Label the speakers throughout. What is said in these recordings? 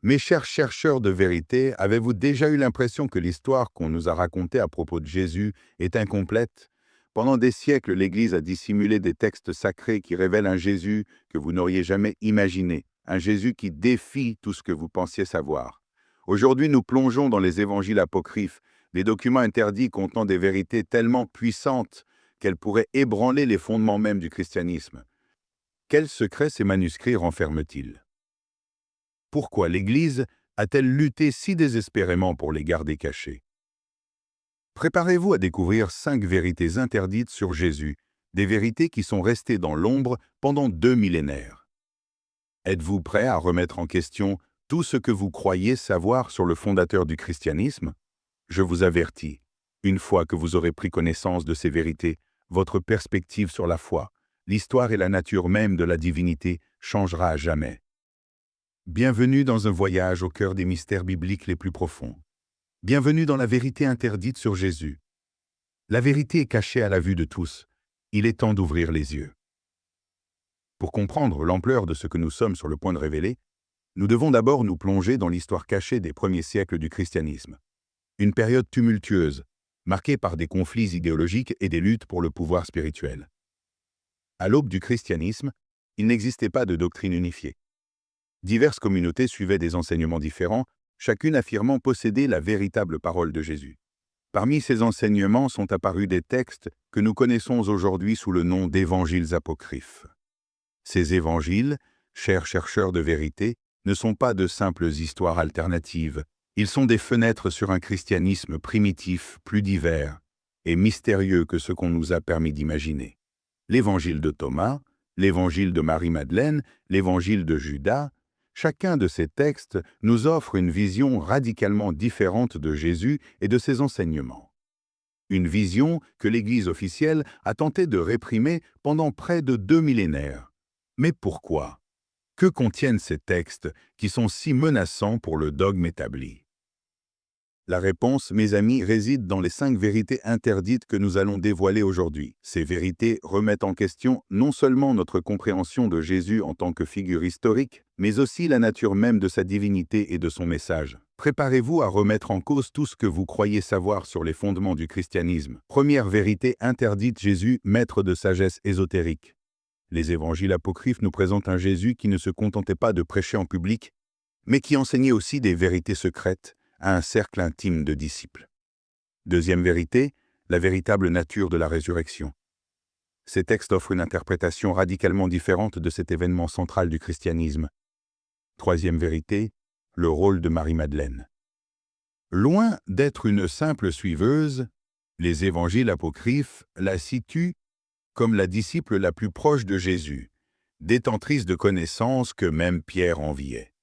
Speaker 1: Mes chers chercheurs de vérité, avez-vous déjà eu l'impression que l'histoire qu'on nous a racontée à propos de Jésus est incomplète? Pendant des siècles, l'Église a dissimulé des textes sacrés qui révèlent un Jésus que vous n'auriez jamais imaginé, un Jésus qui défie tout ce que vous pensiez savoir. Aujourd'hui, nous plongeons dans les évangiles apocryphes, des documents interdits contenant des vérités tellement puissantes qu'elles pourraient ébranler les fondements mêmes du christianisme. Quels secrets ces manuscrits renferment-ils? Pourquoi l'Église a-t-elle lutté si désespérément pour les garder cachés? Préparez-vous à découvrir 5 vérités interdites sur Jésus, des vérités qui sont restées dans l'ombre pendant 2 millénaires. Êtes-vous prêt à remettre en question tout ce que vous croyez savoir sur le fondateur du christianisme? Je vous avertis, une fois que vous aurez pris connaissance de ces vérités, votre perspective sur la foi, l'histoire et la nature même de la divinité changera à jamais. Bienvenue dans un voyage au cœur des mystères bibliques les plus profonds. Bienvenue dans la vérité interdite sur Jésus. La vérité est cachée à la vue de tous. Il est temps d'ouvrir les yeux. Pour comprendre l'ampleur de ce que nous sommes sur le point de révéler, nous devons d'abord nous plonger dans l'histoire cachée des premiers siècles du christianisme. Une période tumultueuse, marquée par des conflits idéologiques et des luttes pour le pouvoir spirituel. À l'aube du christianisme, il n'existait pas de doctrine unifiée. Diverses communautés suivaient des enseignements différents, chacune affirmant posséder la véritable parole de Jésus. Parmi ces enseignements sont apparus des textes que nous connaissons aujourd'hui sous le nom d'évangiles apocryphes. Ces évangiles, chers chercheurs de vérité, ne sont pas de simples histoires alternatives. Ils sont des fenêtres sur un christianisme primitif, plus divers et mystérieux que ce qu'on nous a permis d'imaginer. L'évangile de Thomas, l'évangile de Marie-Madeleine, l'évangile de Judas, chacun de ces textes nous offre une vision radicalement différente de Jésus et de ses enseignements. Une vision que l'Église officielle a tenté de réprimer pendant près de 2 millénaires. Mais pourquoi? Que contiennent ces textes qui sont si menaçants pour le dogme établi? La réponse, mes amis, réside dans les 5 vérités interdites que nous allons dévoiler aujourd'hui. Ces vérités remettent en question non seulement notre compréhension de Jésus en tant que figure historique, mais aussi la nature même de sa divinité et de son message. Préparez-vous à remettre en cause tout ce que vous croyez savoir sur les fondements du christianisme. Première vérité interdite: Jésus, maître de sagesse ésotérique. Les évangiles apocryphes nous présentent un Jésus qui ne se contentait pas de prêcher en public, mais qui enseignait aussi des vérités secrètes à un cercle intime de disciples. Deuxième vérité, la véritable nature de la résurrection. Ces textes offrent une interprétation radicalement différente de cet événement central du christianisme. Troisième vérité, le rôle de Marie-Madeleine. Loin d'être une simple suiveuse, les évangiles apocryphes la situent comme la disciple la plus proche de Jésus, détentrice de connaissances que même Pierre enviait.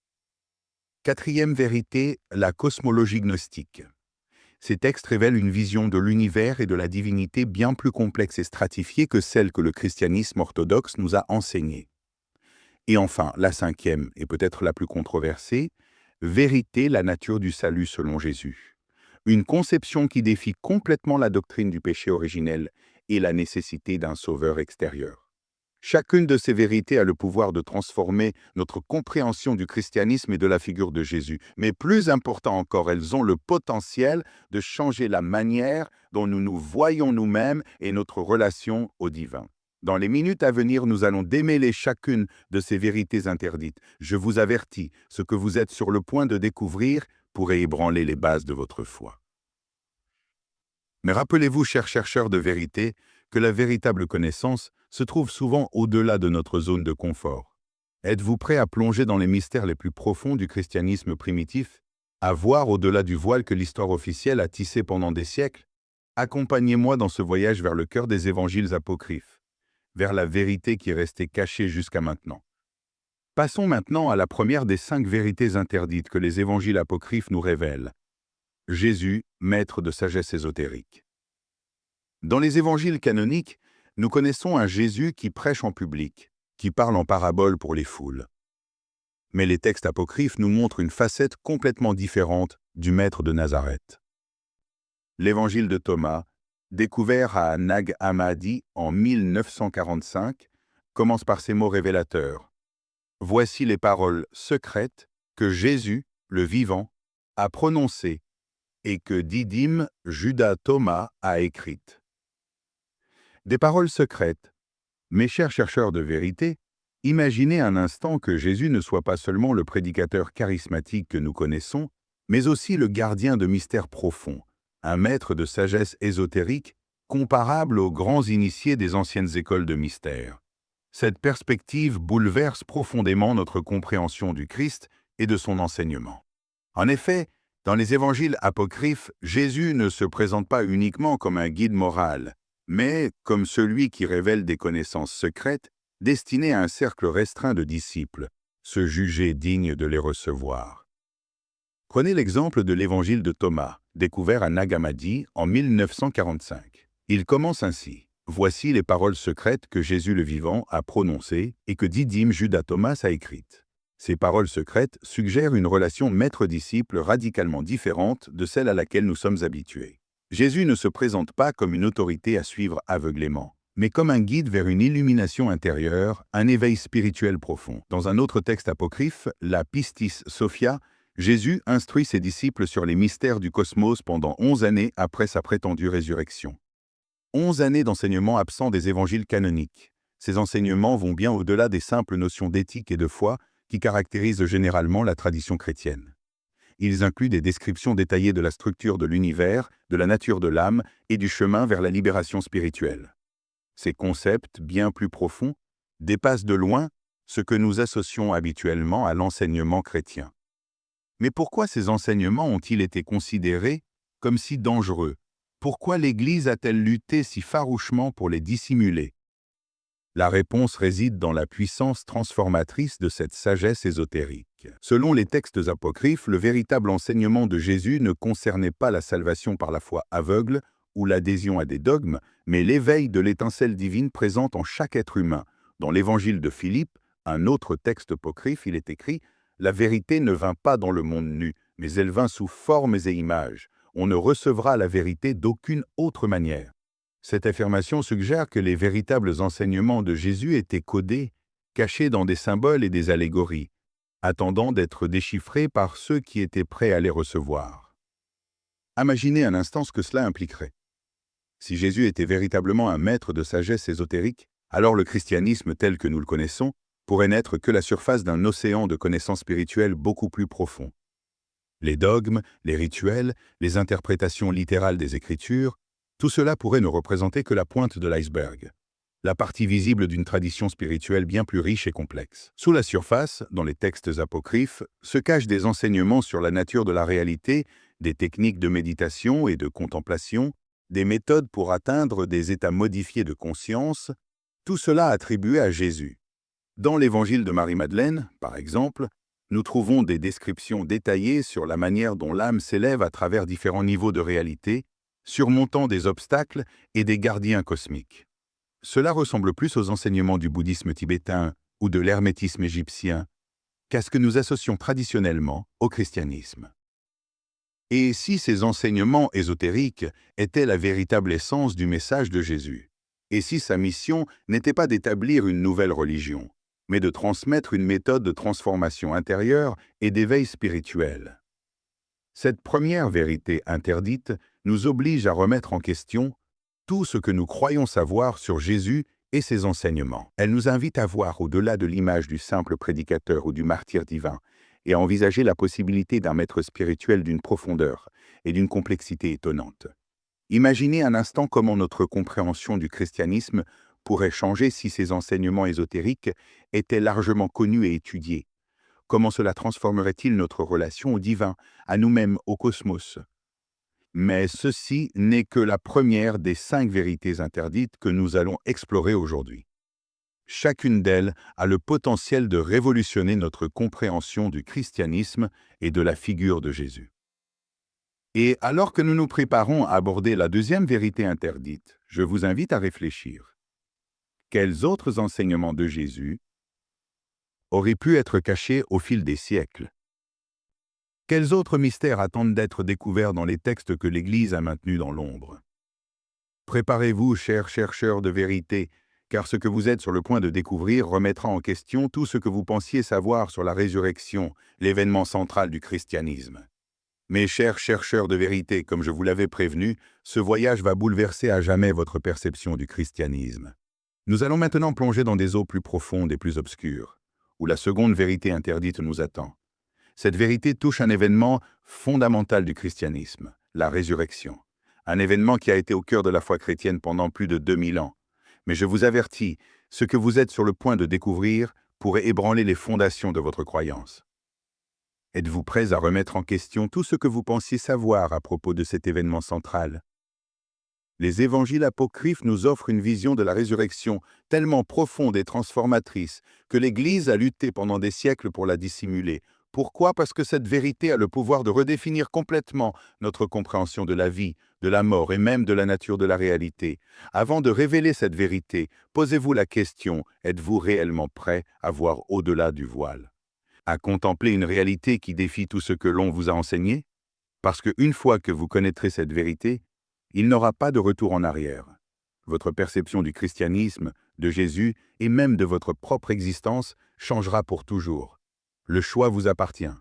Speaker 1: Quatrième vérité, la cosmologie gnostique. Ces textes révèlent une vision de l'univers et de la divinité bien plus complexe et stratifiée que celle que le christianisme orthodoxe nous a enseignée. Et enfin, la cinquième, et peut-être la plus controversée, vérité, la nature du salut selon Jésus. Une conception qui défie complètement la doctrine du péché originel et la nécessité d'un sauveur extérieur. Chacune de ces vérités a le pouvoir de transformer notre compréhension du christianisme et de la figure de Jésus. Mais plus important encore, elles ont le potentiel de changer la manière dont nous nous voyons nous-mêmes et notre relation au divin. Dans les minutes à venir, nous allons démêler chacune de ces vérités interdites. Je vous avertis, ce que vous êtes sur le point de découvrir pourrait ébranler les bases de votre foi. Mais rappelez-vous, chers chercheurs de vérité, que la véritable connaissance se trouve souvent au-delà de notre zone de confort. Êtes-vous prêt à plonger dans les mystères les plus profonds du christianisme primitif, à voir au-delà du voile que l'histoire officielle a tissé pendant des siècles? Accompagnez-moi dans ce voyage vers le cœur des évangiles apocryphes, vers la vérité qui est restée cachée jusqu'à maintenant. Passons maintenant à la première des 5 vérités interdites que les évangiles apocryphes nous révèlent. Jésus, maître de sagesse ésotérique. Dans les évangiles canoniques, nous connaissons un Jésus qui prêche en public, qui parle en parabole pour les foules. Mais les textes apocryphes nous montrent une facette complètement différente du maître de Nazareth. L'évangile de Thomas, découvert à Nag Hammadi en 1945, commence par ces mots révélateurs. « Voici les paroles secrètes que Jésus, le vivant, a prononcées et que Didyme, Judas Thomas, a écrites. Des paroles secrètes. Mes chers chercheurs de vérité, imaginez un instant que Jésus ne soit pas seulement le prédicateur charismatique que nous connaissons, mais aussi le gardien de mystères profonds, un maître de sagesse ésotérique comparable aux grands initiés des anciennes écoles de mystères. Cette perspective bouleverse profondément notre compréhension du Christ et de son enseignement. En effet, dans les évangiles apocryphes, Jésus ne se présente pas uniquement comme un guide moral, mais comme celui qui révèle des connaissances secrètes destinées à un cercle restreint de disciples, se juger dignes de les recevoir. Prenez l'exemple de l'évangile de Thomas, découvert à Nag Hammadi en 1945. Il commence ainsi. Voici les paroles secrètes que Jésus le vivant a prononcées et que Didyme Judas Thomas a écrites. Ces paroles secrètes suggèrent une relation maître-disciple radicalement différente de celle à laquelle nous sommes habitués. Jésus ne se présente pas comme une autorité à suivre aveuglément, mais comme un guide vers une illumination intérieure, un éveil spirituel profond. Dans un autre texte apocryphe, la Pistis Sophia, Jésus instruit ses disciples sur les mystères du cosmos pendant 11 années après sa prétendue résurrection. 11 années d'enseignement absent des évangiles canoniques. Ces enseignements vont bien au-delà des simples notions d'éthique et de foi qui caractérisent généralement la tradition chrétienne. Ils incluent des descriptions détaillées de la structure de l'univers, de la nature de l'âme et du chemin vers la libération spirituelle. Ces concepts, bien plus profonds, dépassent de loin ce que nous associons habituellement à l'enseignement chrétien. Mais pourquoi ces enseignements ont-ils été considérés comme si dangereux? Pourquoi l'Église a-t-elle lutté si farouchement pour les dissimuler? La réponse réside dans la puissance transformatrice de cette sagesse ésotérique. Selon les textes apocryphes, le véritable enseignement de Jésus ne concernait pas la salvation par la foi aveugle ou l'adhésion à des dogmes, mais l'éveil de l'étincelle divine présente en chaque être humain. Dans l'évangile de Philippe, un autre texte apocryphe, il est écrit « La vérité ne vint pas dans le monde nu, mais elle vint sous formes et images. On ne recevra la vérité d'aucune autre manière. » Cette affirmation suggère que les véritables enseignements de Jésus étaient codés, cachés dans des symboles et des allégories, attendant d'être déchiffrés par ceux qui étaient prêts à les recevoir. Imaginez un instant ce que cela impliquerait. Si Jésus était véritablement un maître de sagesse ésotérique, alors le christianisme tel que nous le connaissons pourrait n'être que la surface d'un océan de connaissances spirituelles beaucoup plus profond. Les dogmes, les rituels, les interprétations littérales des Écritures, tout cela pourrait ne représenter que la pointe de l'iceberg, la partie visible d'une tradition spirituelle bien plus riche et complexe. Sous la surface, dans les textes apocryphes, se cachent des enseignements sur la nature de la réalité, des techniques de méditation et de contemplation, des méthodes pour atteindre des états modifiés de conscience, tout cela attribué à Jésus. Dans l'évangile de Marie-Madeleine, par exemple, nous trouvons des descriptions détaillées sur la manière dont l'âme s'élève à travers différents niveaux de réalité, surmontant des obstacles et des gardiens cosmiques. Cela ressemble plus aux enseignements du bouddhisme tibétain ou de l'hermétisme égyptien qu'à ce que nous associons traditionnellement au christianisme. Et si ces enseignements ésotériques étaient la véritable essence du message de Jésus, et si sa mission n'était pas d'établir une nouvelle religion, mais de transmettre une méthode de transformation intérieure et d'éveil spirituel? Cette première vérité interdite nous oblige à remettre en question tout ce que nous croyons savoir sur Jésus et ses enseignements. Elle nous invite à voir au-delà de l'image du simple prédicateur ou du martyr divin et à envisager la possibilité d'un maître spirituel d'une profondeur et d'une complexité étonnante. Imaginez un instant comment notre compréhension du christianisme pourrait changer si ces enseignements ésotériques étaient largement connus et étudiés. Comment cela transformerait-il notre relation au divin, à nous-mêmes, au cosmos? Mais ceci n'est que la première des 5 vérités interdites que nous allons explorer aujourd'hui. Chacune d'elles a le potentiel de révolutionner notre compréhension du christianisme et de la figure de Jésus. Et alors que nous nous préparons à aborder la deuxième vérité interdite, je vous invite à réfléchir. Quels autres enseignements de Jésus auraient pu être cachés au fil des siècles? Quels autres mystères attendent d'être découverts dans les textes que l'Église a maintenus dans l'ombre? Préparez-vous, chers chercheurs de vérité, car ce que vous êtes sur le point de découvrir remettra en question tout ce que vous pensiez savoir sur la résurrection, l'événement central du christianisme. Mes chers chercheurs de vérité, comme je vous l'avais prévenu, ce voyage va bouleverser à jamais votre perception du christianisme. Nous allons maintenant plonger dans des eaux plus profondes et plus obscures, où la seconde vérité interdite nous attend. Cette vérité touche un événement fondamental du christianisme, la résurrection. Un événement qui a été au cœur de la foi chrétienne pendant plus de 2000 ans. Mais je vous avertis, ce que vous êtes sur le point de découvrir pourrait ébranler les fondations de votre croyance. Êtes-vous prêts à remettre en question tout ce que vous pensiez savoir à propos de cet événement central? Les évangiles apocryphes nous offrent une vision de la résurrection tellement profonde et transformatrice que l'Église a lutté pendant des siècles pour la dissimuler. Pourquoi? Parce que cette vérité a le pouvoir de redéfinir complètement notre compréhension de la vie, de la mort et même de la nature de la réalité. Avant de révéler cette vérité, posez-vous la question, êtes-vous réellement prêt à voir au-delà du voile? À contempler une réalité qui défie tout ce que l'on vous a enseigné? Parce qu'une fois que vous connaîtrez cette vérité, il n'aura pas de retour en arrière. Votre perception du christianisme, de Jésus et même de votre propre existence changera pour toujours. Le choix vous appartient.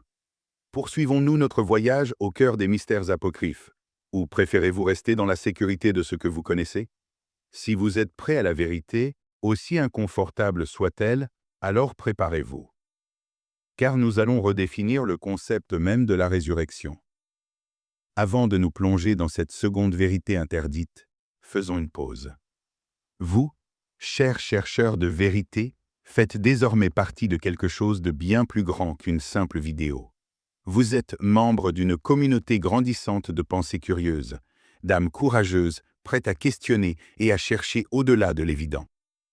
Speaker 1: Poursuivons-nous notre voyage au cœur des mystères apocryphes? Ou préférez-vous rester dans la sécurité de ce que vous connaissez? Si vous êtes prêt à la vérité, aussi inconfortable soit-elle, alors préparez-vous. Car nous allons redéfinir le concept même de la résurrection. Avant de nous plonger dans cette seconde vérité interdite, faisons une pause. Vous, chers chercheurs de vérité, faites désormais partie de quelque chose de bien plus grand qu'une simple vidéo. Vous êtes membre d'une communauté grandissante de pensées curieuses, d'âmes courageuses, prêtes à questionner et à chercher au-delà de l'évident.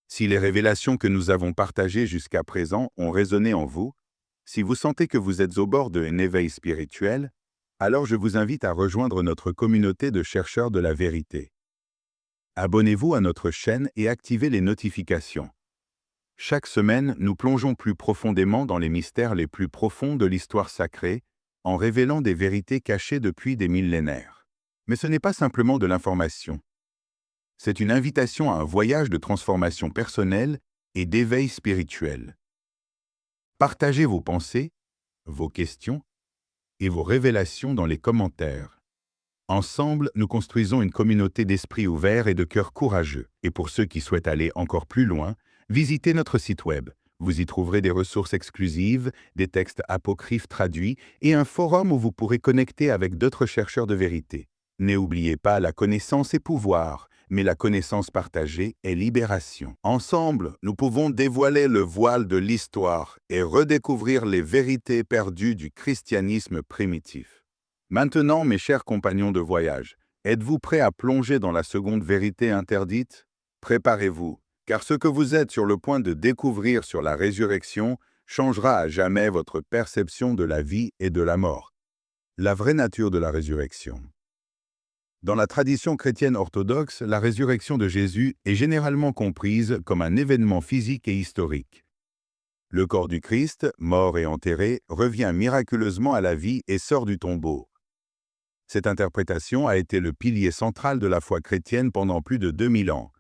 Speaker 1: Si les révélations que nous avons partagées jusqu'à présent ont résonné en vous, si vous sentez que vous êtes au bord d'un éveil spirituel, alors je vous invite à rejoindre notre communauté de chercheurs de la vérité. Abonnez-vous à notre chaîne et activez les notifications. Chaque semaine, nous plongeons plus profondément dans les mystères les plus profonds de l'histoire sacrée, en révélant des vérités cachées depuis des millénaires. Mais ce n'est pas simplement de l'information. C'est une invitation à un voyage de transformation personnelle et d'éveil spirituel. Partagez vos pensées, vos questions et vos révélations dans les commentaires. Ensemble, nous construisons une communauté d'esprits ouverts et de cœurs courageux. Et pour ceux qui souhaitent aller encore plus loin, visitez notre site web. Vous y trouverez des ressources exclusives, des textes apocryphes traduits et un forum où vous pourrez connecter avec d'autres chercheurs de vérité. N'oubliez pas, la connaissance est pouvoir, mais la connaissance partagée est libération. Ensemble, nous pouvons dévoiler le voile de l'histoire et redécouvrir les vérités perdues du christianisme primitif. Maintenant, mes chers compagnons de voyage, êtes-vous prêts à plonger dans la seconde vérité interdite? Préparez-vous, car ce que vous êtes sur le point de découvrir sur la résurrection changera à jamais votre perception de la vie et de la mort. La vraie nature de la résurrection. Dans la tradition chrétienne orthodoxe, la résurrection de Jésus est généralement comprise comme un événement physique et historique. Le corps du Christ, mort et enterré, revient miraculeusement à la vie et sort du tombeau. Cette interprétation a été le pilier central de la foi chrétienne pendant plus de 2000 ans.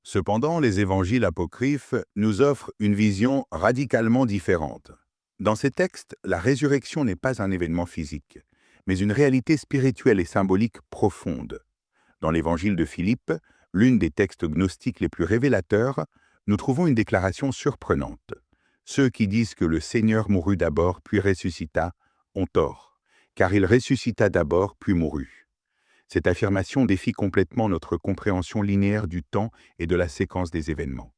Speaker 1: Cependant, les évangiles apocryphes nous offrent une vision radicalement différente. Dans ces textes, la résurrection n'est pas un événement physique, mais une réalité spirituelle et symbolique profonde. Dans l'évangile de Philippe, l'une des textes gnostiques les plus révélateurs, nous trouvons une déclaration surprenante. Ceux qui disent que le Seigneur mourut d'abord puis ressuscita ont tort, car il ressuscita d'abord puis mourut. Cette affirmation défie complètement notre compréhension linéaire du temps et de la séquence des événements.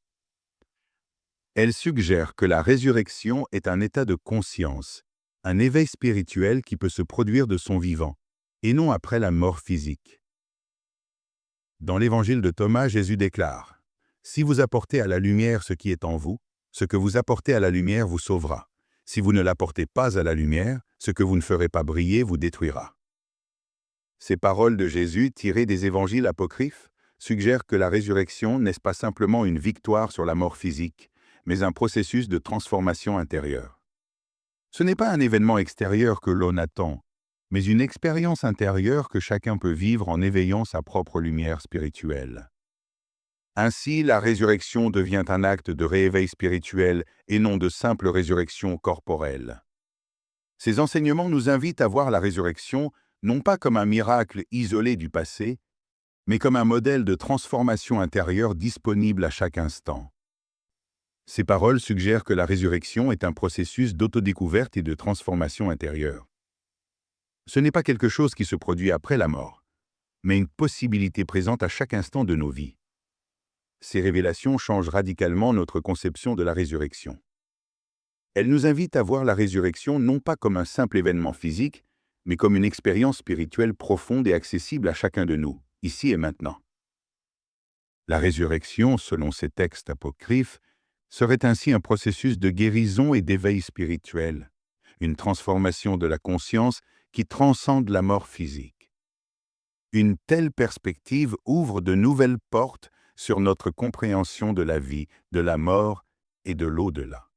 Speaker 1: Elle suggère que la résurrection est un état de conscience, un éveil spirituel qui peut se produire de son vivant, et non après la mort physique. Dans l'évangile de Thomas, Jésus déclare « Si vous apportez à la lumière ce qui est en vous, ce que vous apportez à la lumière vous sauvera. Si vous ne l'apportez pas à la lumière, ce que vous ne ferez pas briller vous détruira. » Ces paroles de Jésus, tirées des évangiles apocryphes, suggèrent que la résurrection n'est pas simplement une victoire sur la mort physique, mais un processus de transformation intérieure. Ce n'est pas un événement extérieur que l'on attend, mais une expérience intérieure que chacun peut vivre en éveillant sa propre lumière spirituelle. Ainsi, la résurrection devient un acte de réveil spirituel et non de simple résurrection corporelle. Ces enseignements nous invitent à voir la résurrection non pas comme un miracle isolé du passé, mais comme un modèle de transformation intérieure disponible à chaque instant. Ces paroles suggèrent que la résurrection est un processus d'autodécouverte et de transformation intérieure. Ce n'est pas quelque chose qui se produit après la mort, mais une possibilité présente à chaque instant de nos vies. Ces révélations changent radicalement notre conception de la résurrection. Elles nous invitent à voir la résurrection non pas comme un simple événement physique, mais comme une expérience spirituelle profonde et accessible à chacun de nous, ici et maintenant. La résurrection, selon ces textes apocryphes, serait ainsi un processus de guérison et d'éveil spirituel, une transformation de la conscience qui transcende la mort physique. Une telle perspective ouvre de nouvelles portes sur notre compréhension de la vie, de la mort et de l'au-delà.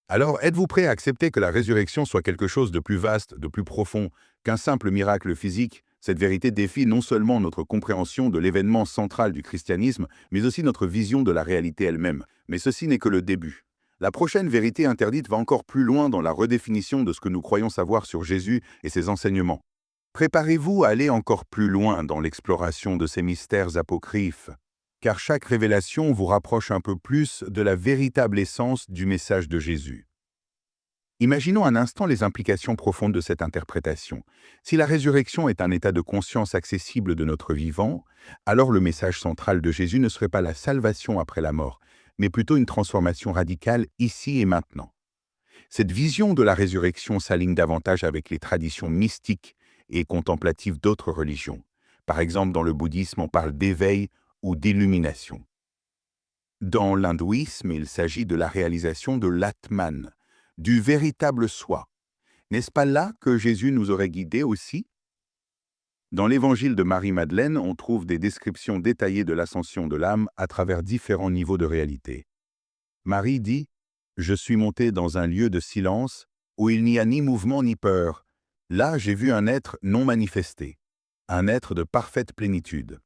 Speaker 1: Alors, êtes-vous prêt à accepter que la résurrection soit quelque chose de plus vaste, de plus profond qu'un simple miracle physique? Cette vérité défie non seulement notre compréhension de l'événement central du christianisme, mais aussi notre vision de la réalité elle-même. Mais ceci n'est que le début. La prochaine vérité interdite va encore plus loin dans la redéfinition de ce que nous croyons savoir sur Jésus et ses enseignements. Préparez-vous à aller encore plus loin dans l'exploration de ces mystères apocryphes, car chaque révélation vous rapproche un peu plus de la véritable essence du message de Jésus. Imaginons un instant les implications profondes de cette interprétation. Si la résurrection est un état de conscience accessible de notre vivant, alors le message central de Jésus ne serait pas la salvation après la mort, mais plutôt une transformation radicale ici et maintenant. Cette vision de la résurrection s'aligne davantage avec les traditions mystiques et contemplatives d'autres religions. Par exemple, dans le bouddhisme, on parle d'éveil ou d'illumination. Dans l'hindouisme, il s'agit de la réalisation de l'Atman, du véritable soi. N'est-ce pas là que Jésus nous aurait guidés aussi? Dans l'évangile de Marie-Madeleine, on trouve des descriptions détaillées de l'ascension de l'âme à travers différents niveaux de réalité. Marie dit « Je suis montée dans un lieu de silence où il n'y a ni mouvement ni peur. Là, j'ai vu un être non manifesté, un être de parfaite plénitude. »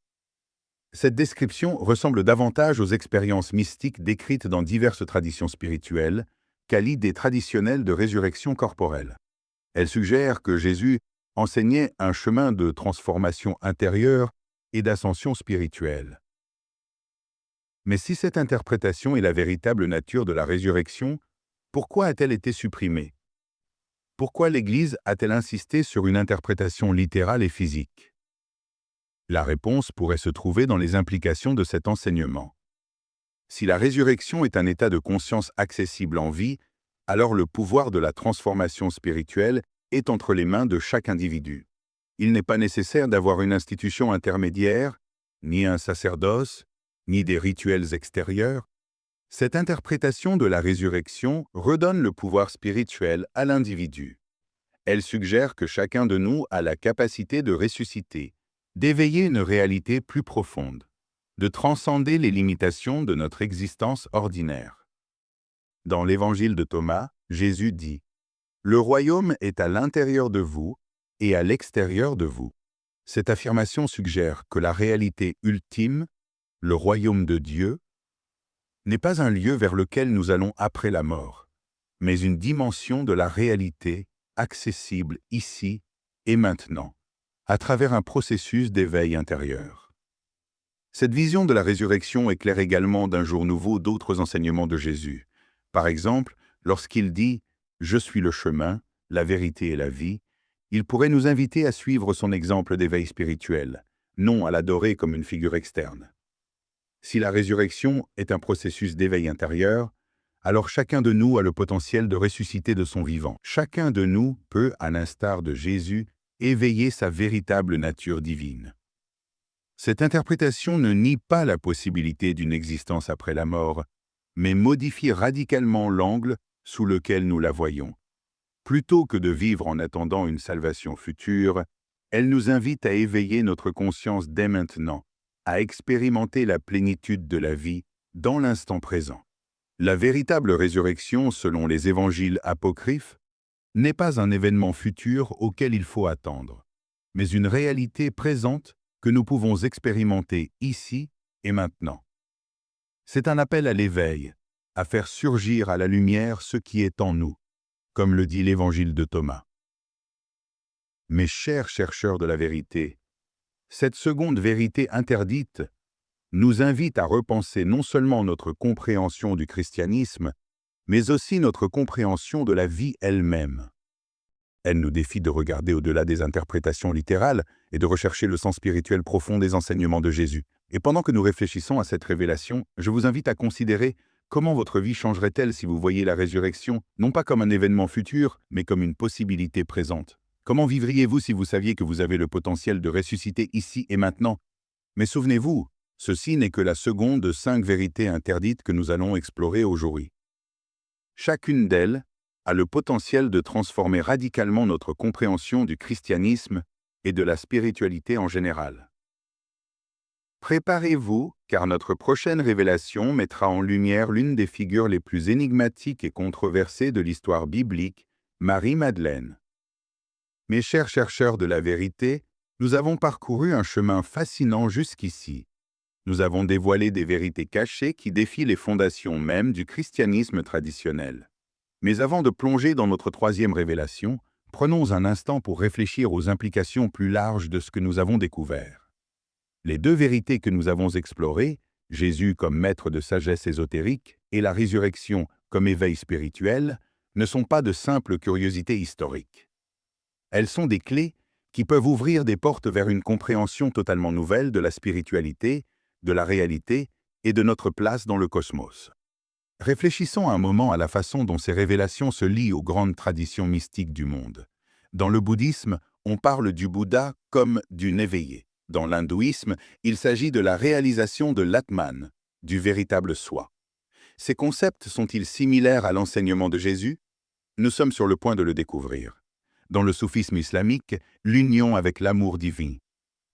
Speaker 1: Cette description ressemble davantage aux expériences mystiques décrites dans diverses traditions spirituelles qu'à l'idée traditionnelle de résurrection corporelle. Elle suggère que Jésus enseignait un chemin de transformation intérieure et d'ascension spirituelle. Mais si cette interprétation est la véritable nature de la résurrection, pourquoi a-t-elle été supprimée? Pourquoi l'Église a-t-elle insisté sur une interprétation littérale et physique? La réponse pourrait se trouver dans les implications de cet enseignement. Si la résurrection est un état de conscience accessible en vie, alors le pouvoir de la transformation spirituelle est entre les mains de chaque individu. Il n'est pas nécessaire d'avoir une institution intermédiaire, ni un sacerdoce, ni des rituels extérieurs. Cette interprétation de la résurrection redonne le pouvoir spirituel à l'individu. Elle suggère que chacun de nous a la capacité de ressusciter, d'éveiller une réalité plus profonde, de transcender les limitations de notre existence ordinaire. Dans l'évangile de Thomas, Jésus dit « Le royaume est à l'intérieur de vous et à l'extérieur de vous ». Cette affirmation suggère que la réalité ultime, le royaume de Dieu, n'est pas un lieu vers lequel nous allons après la mort, mais une dimension de la réalité accessible ici et maintenant, à travers un processus d'éveil intérieur. Cette vision de la résurrection éclaire également d'un jour nouveau d'autres enseignements de Jésus. Par exemple, lorsqu'il dit « Je suis le chemin, la vérité et la vie », il pourrait nous inviter à suivre son exemple d'éveil spirituel, non à l'adorer comme une figure externe. Si la résurrection est un processus d'éveil intérieur, alors chacun de nous a le potentiel de ressusciter de son vivant. Chacun de nous peut, à l'instar de Jésus, éveiller sa véritable nature divine. Cette interprétation ne nie pas la possibilité d'une existence après la mort, mais modifie radicalement l'angle sous lequel nous la voyons. Plutôt que de vivre en attendant une salvation future, elle nous invite à éveiller notre conscience dès maintenant, à expérimenter la plénitude de la vie dans l'instant présent. La véritable résurrection, selon les évangiles apocryphes, n'est pas un événement futur auquel il faut attendre, mais une réalité présente que nous pouvons expérimenter ici et maintenant. C'est un appel à l'éveil, à faire surgir à la lumière ce qui est en nous, comme le dit l'Évangile de Thomas. Mes chers chercheurs de la vérité, cette seconde vérité interdite nous invite à repenser non seulement notre compréhension du christianisme, mais aussi notre compréhension de la vie elle-même. Elle nous défie de regarder au-delà des interprétations littérales et de rechercher le sens spirituel profond des enseignements de Jésus. Et pendant que nous réfléchissons à cette révélation, je vous invite à considérer comment votre vie changerait-elle si vous voyiez la résurrection, non pas comme un événement futur, mais comme une possibilité présente. Comment vivriez-vous si vous saviez que vous avez le potentiel de ressusciter ici et maintenant? Mais souvenez-vous, ceci n'est que la seconde de 5 vérités interdites que nous allons explorer aujourd'hui. Chacune d'elles a le potentiel de transformer radicalement notre compréhension du christianisme et de la spiritualité en général. Préparez-vous, car notre prochaine révélation mettra en lumière l'une des figures les plus énigmatiques et controversées de l'histoire biblique, Marie-Madeleine. Mes chers chercheurs de la vérité, nous avons parcouru un chemin fascinant jusqu'ici. Nous avons dévoilé des vérités cachées qui défient les fondations mêmes du christianisme traditionnel. Mais avant de plonger dans notre troisième révélation, prenons un instant pour réfléchir aux implications plus larges de ce que nous avons découvert. Les 2 vérités que nous avons explorées, Jésus comme maître de sagesse ésotérique et la résurrection comme éveil spirituel, ne sont pas de simples curiosités historiques. Elles sont des clés qui peuvent ouvrir des portes vers une compréhension totalement nouvelle de la spiritualité, de la réalité et de notre place dans le cosmos. Réfléchissons un moment à la façon dont ces révélations se lient aux grandes traditions mystiques du monde. Dans le bouddhisme, on parle du Bouddha comme d'une éveillée. Dans l'hindouisme, il s'agit de la réalisation de l'Atman, du véritable soi. Ces concepts sont-ils similaires à l'enseignement de Jésus? Nous sommes sur le point de le découvrir. Dans le soufisme islamique, l'union avec l'amour divin.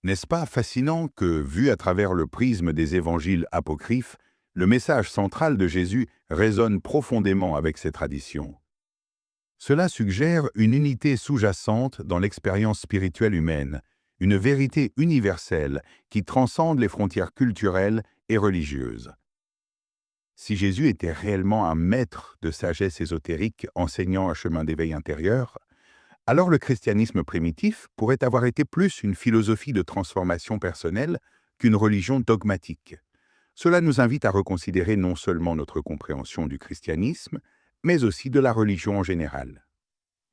Speaker 1: N'est-ce pas fascinant que, vu à travers le prisme des évangiles apocryphes, le message central de Jésus résonne profondément avec ces traditions? Cela suggère une unité sous-jacente dans l'expérience spirituelle humaine, une vérité universelle qui transcende les frontières culturelles et religieuses. Si Jésus était réellement un maître de sagesse ésotérique enseignant un chemin d'éveil intérieur, alors le christianisme primitif pourrait avoir été plus une philosophie de transformation personnelle qu'une religion dogmatique. Cela nous invite à reconsidérer non seulement notre compréhension du christianisme, mais aussi de la religion en général.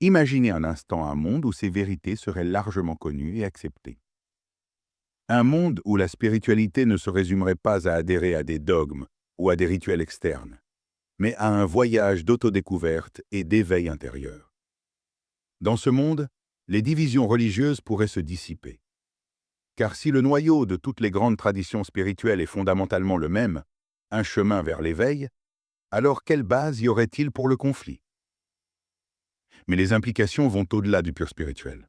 Speaker 1: Imaginez un instant un monde où ces vérités seraient largement connues et acceptées. Un monde où la spiritualité ne se résumerait pas à adhérer à des dogmes ou à des rituels externes, mais à un voyage d'autodécouverte et d'éveil intérieur. Dans ce monde, les divisions religieuses pourraient se dissiper. Car si le noyau de toutes les grandes traditions spirituelles est fondamentalement le même, un chemin vers l'éveil, alors quelle base y aurait-il pour le conflit? Mais les implications vont au-delà du pur spirituel.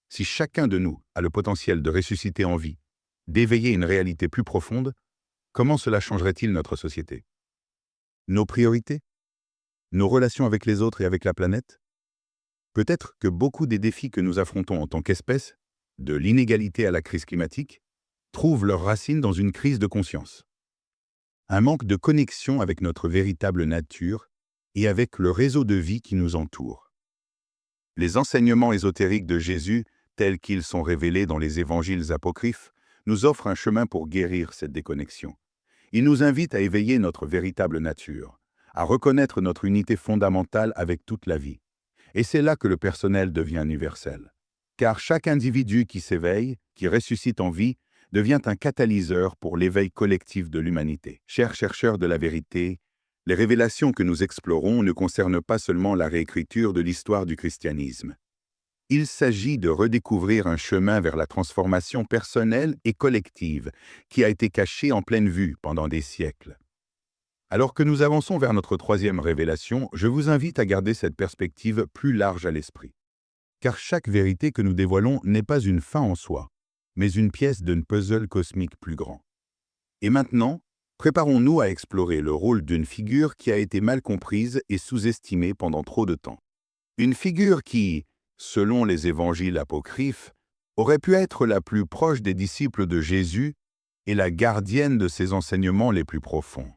Speaker 1: Si chacun de nous a le potentiel de ressusciter en vie, d'éveiller une réalité plus profonde, comment cela changerait-il notre société? Nos priorités? Nos relations avec les autres et avec la planète? Peut-être que beaucoup des défis que nous affrontons en tant qu'espèce, de l'inégalité à la crise climatique, trouvent leurs racines dans une crise de conscience. Un manque de connexion avec notre véritable nature et avec le réseau de vie qui nous entoure. Les enseignements ésotériques de Jésus, tels qu'ils sont révélés dans les évangiles apocryphes, nous offrent un chemin pour guérir cette déconnexion. Ils nous invitent à éveiller notre véritable nature, à reconnaître notre unité fondamentale avec toute la vie. Et c'est là que le personnel devient universel. Car chaque individu qui s'éveille, qui ressuscite en vie, devient un catalyseur pour l'éveil collectif de l'humanité. Chers chercheurs de la vérité, les révélations que nous explorons ne concernent pas seulement la réécriture de l'histoire du christianisme. Il s'agit de redécouvrir un chemin vers la transformation personnelle et collective qui a été caché en pleine vue pendant des siècles. Alors que nous avançons vers notre troisième révélation, je vous invite à garder cette perspective plus large à l'esprit. Car chaque vérité que nous dévoilons n'est pas une fin en soi, mais une pièce d'un puzzle cosmique plus grand. Et maintenant, préparons-nous à explorer le rôle d'une figure qui a été mal comprise et sous-estimée pendant trop de temps. Une figure qui, selon les évangiles apocryphes, aurait pu être la plus proche des disciples de Jésus et la gardienne de ses enseignements les plus profonds.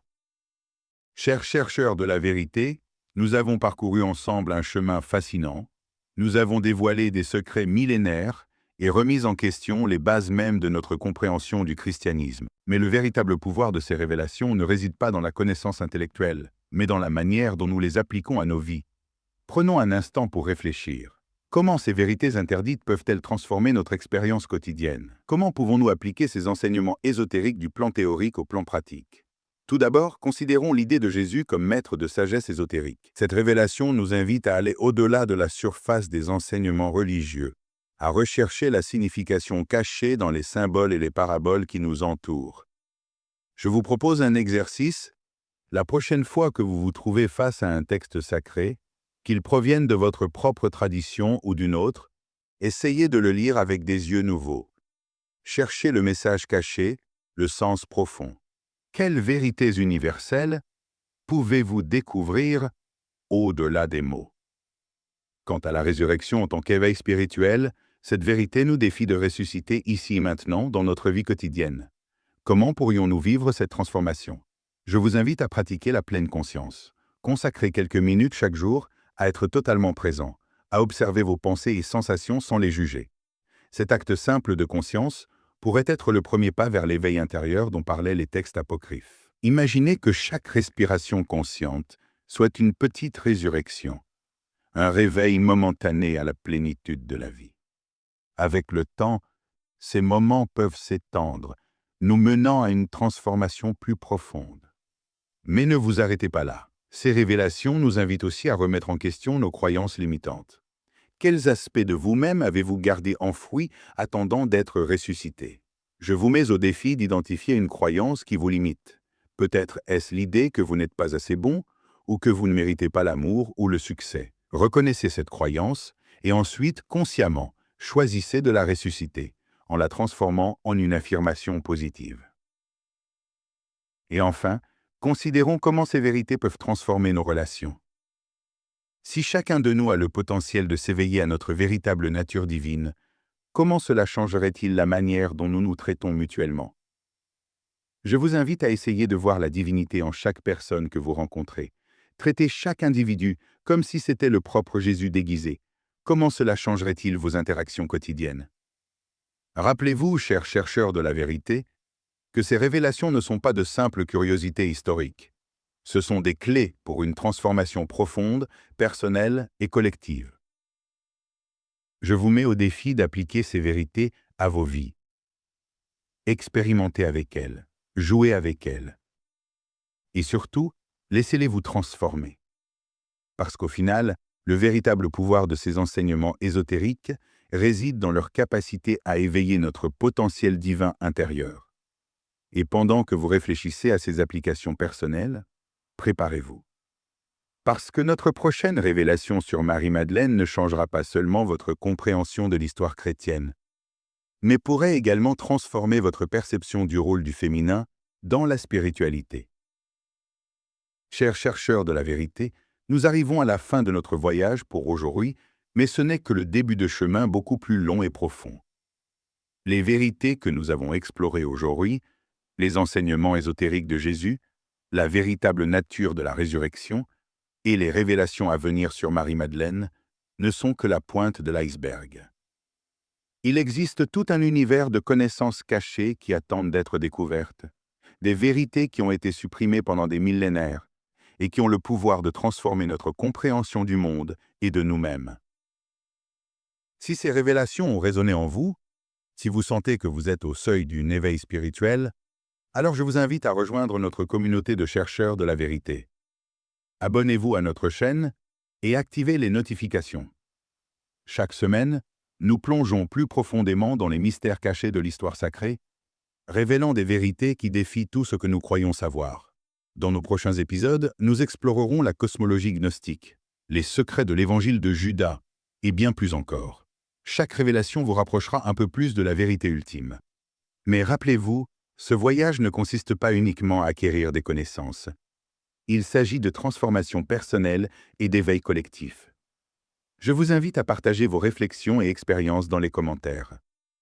Speaker 1: Chers chercheurs de la vérité, nous avons parcouru ensemble un chemin fascinant. Nous avons dévoilé des secrets millénaires et remis en question les bases mêmes de notre compréhension du christianisme. Mais le véritable pouvoir de ces révélations ne réside pas dans la connaissance intellectuelle, mais dans la manière dont nous les appliquons à nos vies. Prenons un instant pour réfléchir. Comment ces vérités interdites peuvent-elles transformer notre expérience quotidienne? Comment pouvons-nous appliquer ces enseignements ésotériques du plan théorique au plan pratique? Tout d'abord, considérons l'idée de Jésus comme maître de sagesse ésotérique. Cette révélation nous invite à aller au-delà de la surface des enseignements religieux, à rechercher la signification cachée dans les symboles et les paraboles qui nous entourent. Je vous propose un exercice. La prochaine fois que vous vous trouvez face à un texte sacré, qu'il provienne de votre propre tradition ou d'une autre, essayez de le lire avec des yeux nouveaux. Cherchez le message caché, le sens profond. Quelles vérités universelles pouvez-vous découvrir au-delà des mots? Quant à la résurrection en tant qu'éveil spirituel, cette vérité nous défie de ressusciter ici et maintenant dans notre vie quotidienne. Comment pourrions-nous vivre cette transformation? Je vous invite à pratiquer la pleine conscience. Consacrez quelques minutes chaque jour à être totalement présent, à observer vos pensées et sensations sans les juger. Cet acte simple de conscience pourrait être le premier pas vers l'éveil intérieur dont parlaient les textes apocryphes. Imaginez que chaque respiration consciente soit une petite résurrection, un réveil momentané à la plénitude de la vie. Avec le temps, ces moments peuvent s'étendre, nous menant à une transformation plus profonde. Mais ne vous arrêtez pas là. Ces révélations nous invitent aussi à remettre en question nos croyances limitantes. Quels aspects de vous-même avez-vous gardé enfouis, attendant d'être ressuscités? Je vous mets au défi d'identifier une croyance qui vous limite. Peut-être est-ce l'idée que vous n'êtes pas assez bon, ou que vous ne méritez pas l'amour ou le succès. Reconnaissez cette croyance, et ensuite, consciemment, choisissez de la ressusciter, en la transformant en une affirmation positive. Et enfin, considérons comment ces vérités peuvent transformer nos relations. Si chacun de nous a le potentiel de s'éveiller à notre véritable nature divine, comment cela changerait-il la manière dont nous nous traitons mutuellement? Je vous invite à essayer de voir la divinité en chaque personne que vous rencontrez. Traitez chaque individu comme si c'était le propre Jésus déguisé. Comment cela changerait-il vos interactions quotidiennes? Rappelez-vous, chers chercheurs de la vérité, que ces révélations ne sont pas de simples curiosités historiques. Ce sont des clés pour une transformation profonde, personnelle et collective. Je vous mets au défi d'appliquer ces vérités à vos vies. Expérimentez avec elles, jouez avec elles. Et surtout, laissez-les vous transformer. Parce qu'au final, le véritable pouvoir de ces enseignements ésotériques réside dans leur capacité à éveiller notre potentiel divin intérieur. Et pendant que vous réfléchissez à ces applications personnelles, préparez-vous. Parce que notre prochaine révélation sur Marie-Madeleine ne changera pas seulement votre compréhension de l'histoire chrétienne, mais pourrait également transformer votre perception du rôle du féminin dans la spiritualité. Chers chercheurs de la vérité, nous arrivons à la fin de notre voyage pour aujourd'hui, mais ce n'est que le début de chemin beaucoup plus long et profond. Les vérités que nous avons explorées aujourd'hui, les enseignements ésotériques de Jésus, la véritable nature de la résurrection et les révélations à venir sur Marie-Madeleine ne sont que la pointe de l'iceberg. Il existe tout un univers de connaissances cachées qui attendent d'être découvertes, des vérités qui ont été supprimées pendant des millénaires et qui ont le pouvoir de transformer notre compréhension du monde et de nous-mêmes. Si ces révélations ont résonné en vous, si vous sentez que vous êtes au seuil d'un éveil spirituel, alors je vous invite à rejoindre notre communauté de chercheurs de la vérité. Abonnez-vous à notre chaîne et activez les notifications. Chaque semaine, nous plongeons plus profondément dans les mystères cachés de l'histoire sacrée, révélant des vérités qui défient tout ce que nous croyons savoir. Dans nos prochains épisodes, nous explorerons la cosmologie gnostique, les secrets de l'évangile de Judas, et bien plus encore. Chaque révélation vous rapprochera un peu plus de la vérité ultime. Mais rappelez-vous, ce voyage ne consiste pas uniquement à acquérir des connaissances. Il s'agit de transformation personnelle et d'éveil collectif. Je vous invite à partager vos réflexions et expériences dans les commentaires.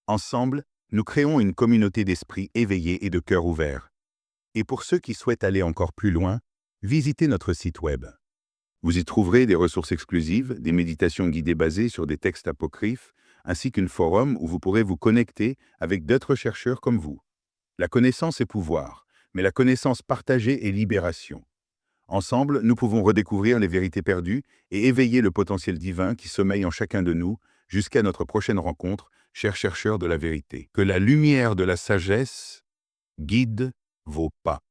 Speaker 1: Ensemble, nous créons une communauté d'esprit éveillé et de cœur ouvert. Et pour ceux qui souhaitent aller encore plus loin, visitez notre site web. Vous y trouverez des ressources exclusives, des méditations guidées basées sur des textes apocryphes, ainsi qu'un forum où vous pourrez vous connecter avec d'autres chercheurs comme vous. La connaissance est pouvoir, mais la connaissance partagée est libération. Ensemble, nous pouvons redécouvrir les vérités perdues et éveiller le potentiel divin qui sommeille en chacun de nous jusqu'à notre prochaine rencontre, chers chercheurs de la vérité. Que la lumière de la sagesse guide vos pas.